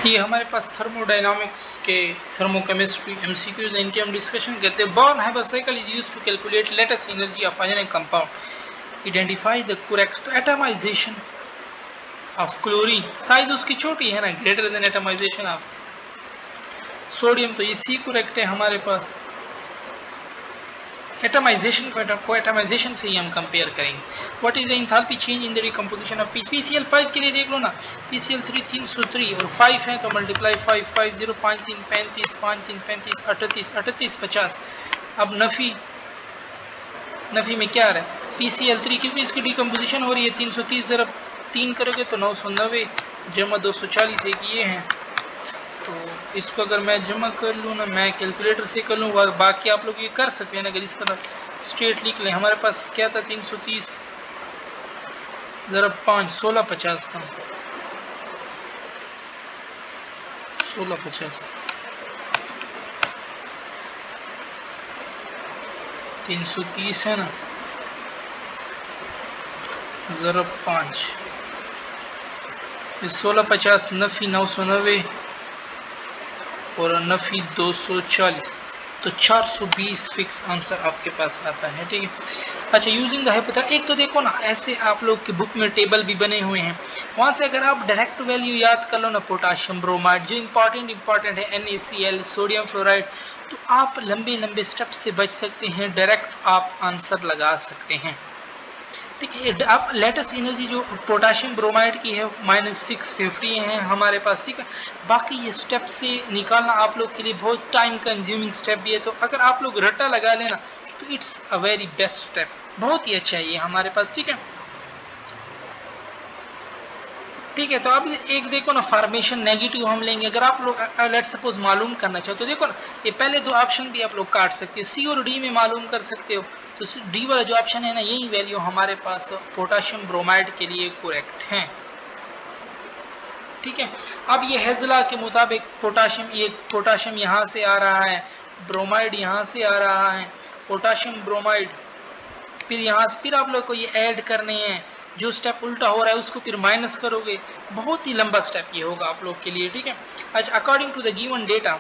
ये हमारे पास थर्मोडायनामिक्स के थर्मोकेमिस्ट्री एमसीक्यूज हैं, इनके हम डिस्कशन करते हैं। Born Haber cycle is used to calculate latest energy of ionic compound, identify the correct atomization of chlorine, size उसकी छोटी है ना, greater than atomization of sodium, तो ये सी करेक्ट है हमारे पास। एटमाइजेशन को एटमाइजेशन से ही हम कंपेयर करेंगे। What is the enthalpy change in the decomposition of PCL 5 के लिए देख लो ना, पीसीएल 3 303 और 5 है तो मल्टीप्लाई 5 5 0 5 3 35 5 3 35 38 38 50। अब नफी में क्या आ रहा है, पीसीएल 3 क्योंकि इसकी डिकम्पोजिशन हो रही है 330 जरा 3 करोगे तो 990 जमा 240 एक ये हैं, तो इसको अगर मैं जमा कर लूँ ना, मैं कैलकुलेटर से कर लूँ, बाकी आप लोग ये कर सकते हैं अगर इस तरह स्ट्रेट लिख लें। हमारे पास क्या था 330 ज़रा 5 1650 था, 1650 330 है ना, ज़रा 5 1650 नफ़ी 990 और नफ़ी 240, तो 420 फिक्स आंसर आपके पास आता है। ठीक है, अच्छा यूजिंग द हाइपोथेसिस, एक तो देखो ना ऐसे आप लोग के बुक में टेबल भी बने हुए हैं, वहाँ से अगर आप डायरेक्ट वैल्यू याद कर लो ना, पोटाशियम ब्रोमाइड जो इंपॉर्टेंट है NaCl सोडियम फ्लोराइड, तो आप लंबे लंबे स्टेप से बच सकते हैं, डायरेक्ट आप आंसर लगा सकते हैं। ठीक है, अब लेटेस्ट एनर्जी जो पोटाशियम ब्रोमाइड की है -650 है हमारे पास। ठीक है, बाकी ये स्टेप से निकालना आप लोग के लिए बहुत टाइम कंज्यूमिंग स्टेप भी है, तो अगर आप लोग रट्टा लगा लेना तो it's a very best step, बहुत ही अच्छा है ये हमारे पास। ठीक है, ठीक है, तो अब एक देखो ना, फॉर्मेशन नेगेटिव हम लेंगे, अगर आप लोग लेट सपोज मालूम करना चाहो तो देखो ना, ये पहले दो ऑप्शन भी आप लोग काट सकते हो, सी और डी में मालूम कर सकते हो, तो डी वाला जो ऑप्शन है ना, यही वैल्यू हमारे पास पोटाशियम ब्रोमाइड के लिए करेक्ट है। ठीक है, अब ये हेजला के मुताबिक पोटाशियम यहाँ से आ रहा है, ब्रोमाइड यहाँ से आ रहा है, पोटाशियम ब्रोमाइड, फिर आप लोग को ये ऐड करने हैं, जो स्टेप उल्टा हो रहा है उसको फिर माइनस करोगे, बहुत ही लंबा स्टेप ये होगा आप लोग के लिए। ठीक है, अच्छा according to the given data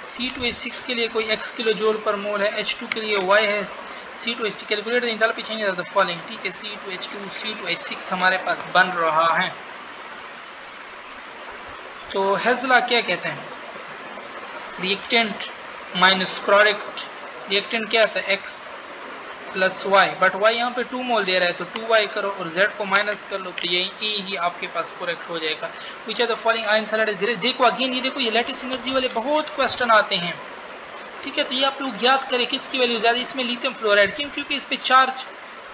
C2H6 के लिए कोई x किलो जूल पर मोल है, H2 के लिए y है, C2H2 calculate the enthalpy change of the following. ठीक है, C2H2 C2H6 हमारे पास बन रहा है, तो हेजला क्या कहते हैं, रिएक्टेंट माइनस प्रोडक्ट, रिएक्टेंट क्या आता है x plus y, but y यहाँ पे 2 मोल दे रहा है तो 2y करो और z को माइनस कर लो, तो यही ही आपके पास करेक्ट हो जाएगा। Which are the following ion solid, धीरे देखो अगेन, ये देखो ये लेटेस्ट एनर्जी वाले बहुत क्वेश्चन आते हैं। ठीक है, तो ये आप लोग याद करें किसकी वैल्यू ज़्यादा, इसमें लिथियम फ्लोराइड, क्यों, क्योंकि इस पर चार्ज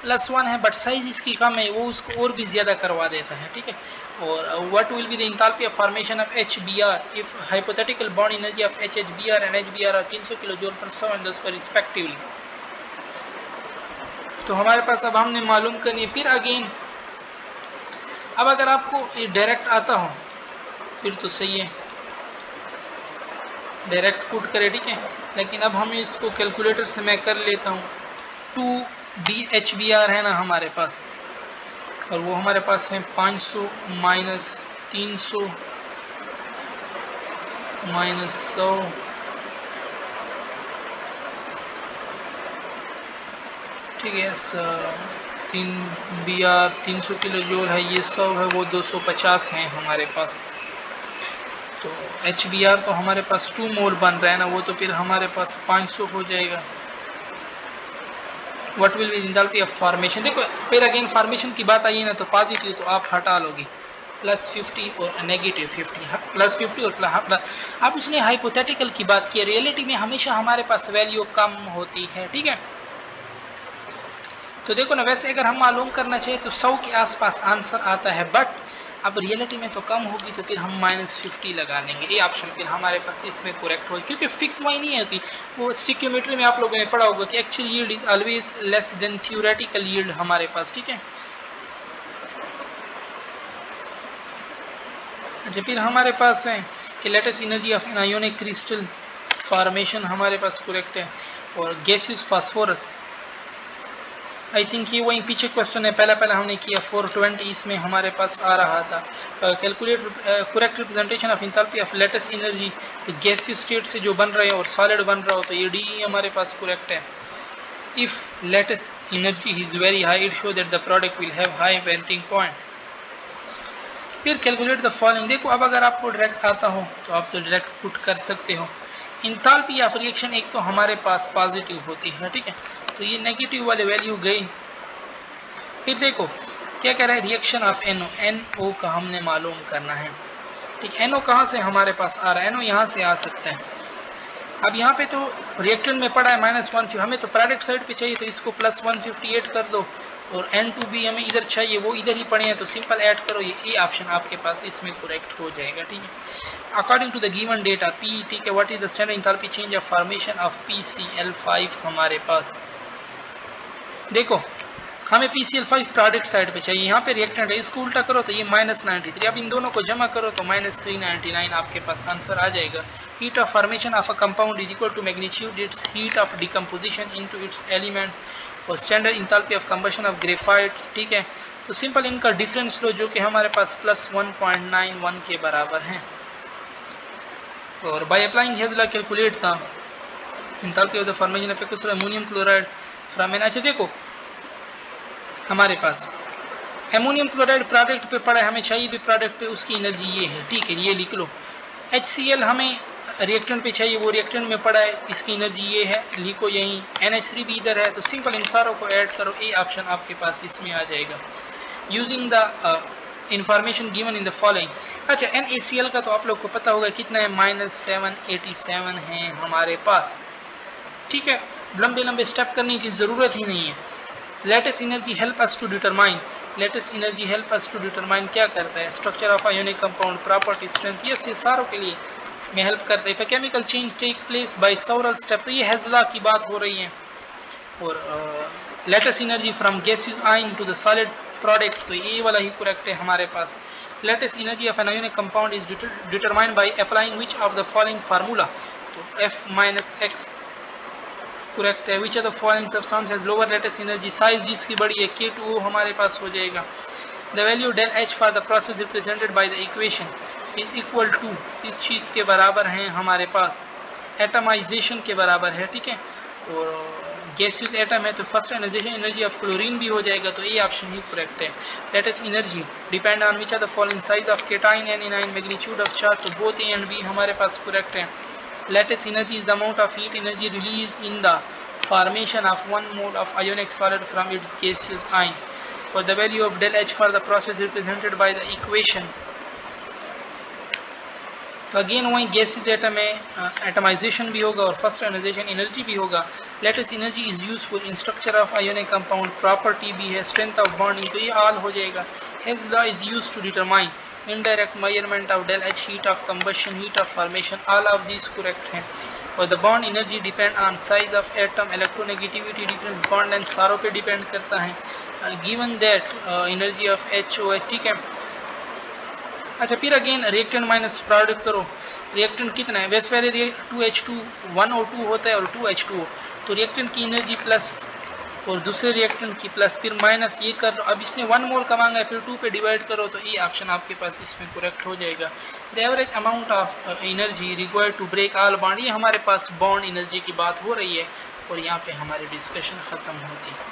+1 है बट साइज इसकी कम है, वो उसको और भी ज़्यादा करवा देता है। ठीक है, और what will be the enthalpy of formation of HBr if hypothetical bond energy of HHBr and HBr are 300 kilojoule पर 100 एंड 10 पर रिस्पेक्टिवली। तो हमारे पास अब हमने मालूम करनी है, फिर अगेन अब अगर आपको ये डायरेक्ट आता हो फिर तो सही है, डायरेक्ट पुट करें। ठीक है, लेकिन अब हम इसको कैलकुलेटर से मैं कर लेता हूँ, 2BHBr है ना हमारे पास, और वो हमारे पास है 500 माइनस 300 माइनस 100, ठीक है, 3Br 300 किलो जूल है, ये 100 है, वो 250 है हमारे पास, तो HBr तो हमारे पास 2 मोल बन रहा है ना, वो तो फिर हमारे पास 500 हो जाएगा। What will B enthalpy of formation, देखो फिर अगेन फॉर्मेशन की बात आई है ना, तो पॉजिटिव तो आप हटा लोगे, +50 और -50, +50 और प्लस। अब उसने हाइपोथेटिकल की बात की, रियलिटी में हमेशा हमारे पास वैल्यू कम होती है। ठीक है, तो देखो ना, वैसे अगर हम मालूम करना चाहिए तो 100 के आसपास आंसर आता है, बट अब रियलिटी में तो कम होगी, तो फिर हम -50 लगा लेंगे, ये ऑप्शन फिर हमारे पास इसमें करेक्ट हो, क्योंकि फिक्स वाई नहीं होती। वो स्टिक्योमेट्री में आप लोगों ने पढ़ा होगा कि actual yield is always less than theoretical yield हमारे पास। ठीक है, अच्छा फिर हमारे पास है कि latest energy of an ionic crystal formation हमारे पास करेक्ट है, और गैसियस फास्फोरस आई थिंक ये वही पीछे क्वेश्चन है, पहला हमने किया 420, इसमें हमारे पास आ रहा था calculate correct representation of enthalpy of latest energy. तो गैसीय स्टेट से जो बन रहे हो और सॉलिड बन रहा हो तो ये डी हमारे पास करेक्ट है। If latest energy is very high it show that the product will have high melting point. फिर कैलकुलेट द फॉलोइंग। देखो अब अगर आपको डायरेक्ट आता हो तो आप तो डायरेक्ट पुट कर सकते हो। इंथैल्पी ऑफ रिएक्शन एक तो हमारे पास पॉजिटिव होती है, ठीक है, तो ये नेगेटिव वाले वैल्यू गई। फिर देखो क्या कह रहा है, रिएक्शन ऑफ NO, NO का हमने मालूम करना है, ठीक है। NO कहाँ से हमारे पास आ रहा है, NO यहाँ से आ सकता है। अब यहाँ पे तो रिएक्टेंट में पड़ा है -150, हमें तो प्रोडक्ट साइड पे चाहिए तो इसको +158 कर दो, और N2 भी हमें इधर चाहिए, वो इधर ही पड़े हैं तो सिंपल ऐड करो, ये ए ऑप्शन आपके पास इसमें करेक्ट हो जाएगा, ठीक है। According to the given data P, ठीक है, what is the standard enthalpy change of formation of PCl5 हमारे पास। देखो हमें PCl5 प्रोडक्ट साइड पे चाहिए, यहाँ पे रिएक्टेंट है, इसको उल्टा करो तो ये -93, अब इन दोनों को जमा करो तो -399 आपके पास आंसर आ जाएगा। Heat of formation of a compound is equal to magnitude its heat of decomposition into its element और standard enthalpy of combustion of graphite, ठीक है। तो सिंपल इनका डिफरेंस लो जो कि हमारे पास +1.91 के बराबर है, और बाय अप्लाइंग हेजला कैलकुलेट था enthalpy of the formation of aqueous ammonium chloride from N. अच्छा देखो हमारे पास एमोनियम क्लोराइड प्रोडक्ट पे पड़ा है, हमें चाहिए भी प्रोडक्ट पे, उसकी एनर्जी ये है, ठीक है, ये लिख लो। HCl हमें रिएक्टेंट पे चाहिए, वो रिएक्टेंट में पड़ा है, इसकी एनर्जी ये है, लिखो यहीं। NH3 भी इधर है, तो सिंपल इन सारों को ऐड करो, ए ऑप्शन आपके पास इसमें आ जाएगा using the information given in the following. अच्छा NaCl का तो आप लोग को पता होगा कितना है, -787 है हमारे पास, ठीक है, लंबे लंबे स्टेप करने की ज़रूरत ही नहीं है। Latest energy help us to determine, lattice energy help us to determine क्या करता है, structure of ionic compound, property, strength, ये सारों के लिए में हेल्प करता है। Chemical change take place by several step, तो ये हेजला की बात हो रही है। और lattice energy from gaseous ion to the solid product, तो ये वाला ही करेक्ट है हमारे पास। Lattice energy of an ionic compound is determined by applying which of the following formula, तो F-X करेक्ट है। Which of the following substance has lower latest energy, size जिसकी बड़ी है K2O हमारे पास हो जाएगा। The value del H for the process represented by the equation is equal to, इस चीज़ के बराबर हैं हमारे पास, एटमाइजेशन के बराबर है, ठीक है, और गैसियस एटम है तो first ionization energy of chlorine भी हो जाएगा, तो ये ऑप्शन ही करेक्ट है। Latest energy depend on which of the following, size of cation and anion, magnitude of charge, तो बोथ ए एंड बी हमारे पास करेक्ट है। Latest energy is the amount of heat energy released in the formation of one mole of ionic solid from its gaseous ion, or the value of del H for the process represented by the equation। तो again वही gases atom में atomisation भी होगा और first ionization energy भी होगा। Latest energy is useful in structure of ionic compound, property भी है, स्ट्रेंथ ऑफ बॉन्डिंग, तो ये ऑल हो जाएगा। Hess law is use to determine indirect measurement of del H, heat of combustion, heat of formation, all of these correct हैं। और the bond energy depend on size of atom, electronegativity, difference, bond length, सारों पे depend करता है। given that energy of HOH, ठीक है। अच्छा फिर अगेन रिएक्टेंट माइनस प्रोडक्ट करो, रिएक्टेंट कितना है, वैसे पहले 2H2 1O2 होता है और 2H2O, तो रिएक्टेंट की एनर्जी प्लस और दूसरे रिएक्टेंट की प्लस, फिर माइनस, ये कर लो। अब इसने 1 मोल का मांगा है, फिर 2 पे डिवाइड करो, तो ये ऑप्शन आपके पास इसमें करेक्ट हो जाएगा। The average amount of energy required to break all bond, ये हमारे पास बॉन्ड एनर्जी की बात हो रही है, और यहाँ पे हमारी डिस्कशन ख़त्म होती है।